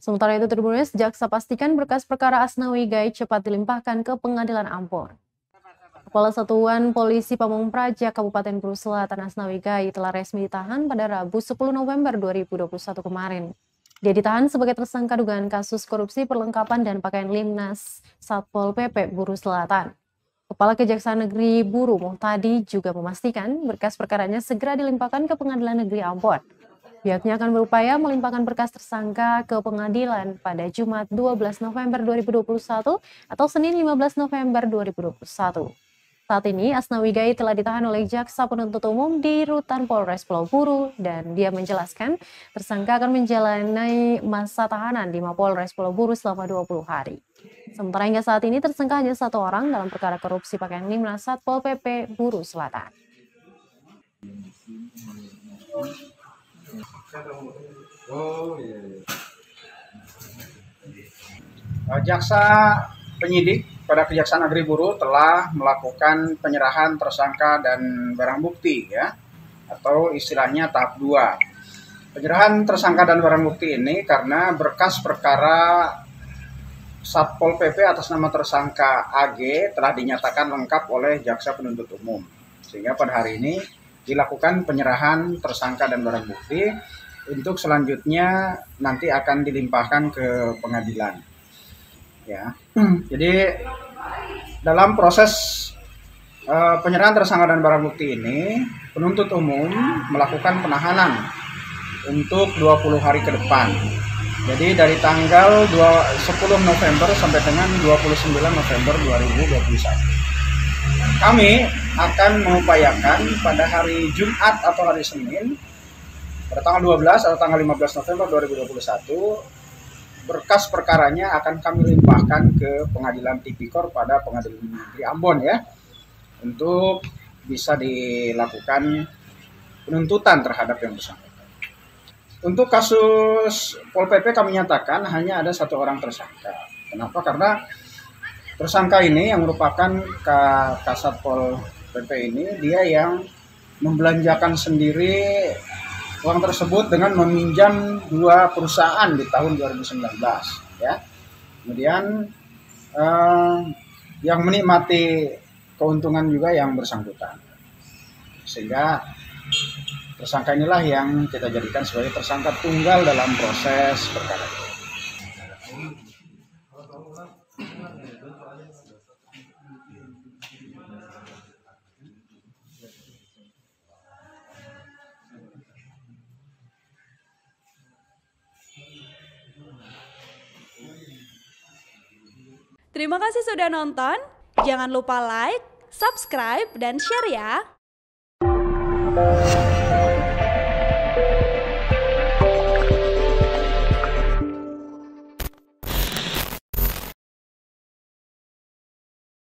Sementara itu tertulis, jaksa pastikan berkas perkara Asnawi Gai cepat dilimpahkan ke Pengadilan Ambon. Kepala Satuan Polisi Pamung Praja Kabupaten Buru Selatan Asnawi Gai telah resmi ditahan pada Rabu 10 November 2021 kemarin. Dia ditahan sebagai tersangka dugaan kasus korupsi perlengkapan dan pakaian Limnas Satpol PP Buru Selatan. Kepala Kejaksaan Negeri Buru Muhtadi juga memastikan berkas perkaranya segera dilimpahkan ke Pengadilan Negeri Ambon. Pihaknya akan berupaya melimpahkan berkas tersangka ke pengadilan pada Jumat 12 November 2021 atau Senin 15 November 2021. Saat ini Asnawi Gai telah ditahan oleh Jaksa Penuntut Umum di Rutan Polres Pulau Buru dan dia menjelaskan tersangka akan menjalani masa tahanan di Mapolres Pulau Buru selama 20 hari. Sementara hingga saat ini tersangka hanya satu orang dalam perkara korupsi pakaian Limnas Satpol PP Buru Selatan. Jaksa penyidik pada Kejaksaan Negeri Buru telah melakukan penyerahan tersangka dan barang bukti ya, atau istilahnya tahap 2. Penyerahan tersangka dan barang bukti ini karena berkas perkara Satpol PP atas nama tersangka AG telah dinyatakan lengkap oleh Jaksa Penuntut Umum. Sehingga pada hari ini dilakukan penyerahan tersangka dan barang bukti untuk selanjutnya nanti akan dilimpahkan ke pengadilan. Ya. Jadi dalam proses penyerahan tersangka dan barang bukti ini, penuntut umum melakukan penahanan untuk 20 hari ke depan. Jadi dari tanggal 10 November sampai dengan 29 November 2021. Kami akan mengupayakan pada hari Jumat atau hari Senin, pada tanggal 12 atau tanggal 15 November 2021, berkas perkaranya akan kami limpahkan ke Pengadilan Tipikor pada Pengadilan Negeri Ambon ya, untuk bisa dilakukan penuntutan terhadap yang bersangkutan. Untuk kasus Pol PP kami nyatakan hanya ada satu orang tersangka. Kenapa? Karena tersangka ini yang merupakan Kasat Pol PP ini, dia yang membelanjakan sendiri uang tersebut dengan meminjam 2 perusahaan di tahun 2019 ya. Kemudian yang menikmati keuntungan juga yang bersangkutan. Sehingga tersangka inilah yang kita jadikan sebagai tersangka tunggal dalam proses perkara ini. Terima kasih sudah nonton. Jangan lupa like, subscribe, dan share ya.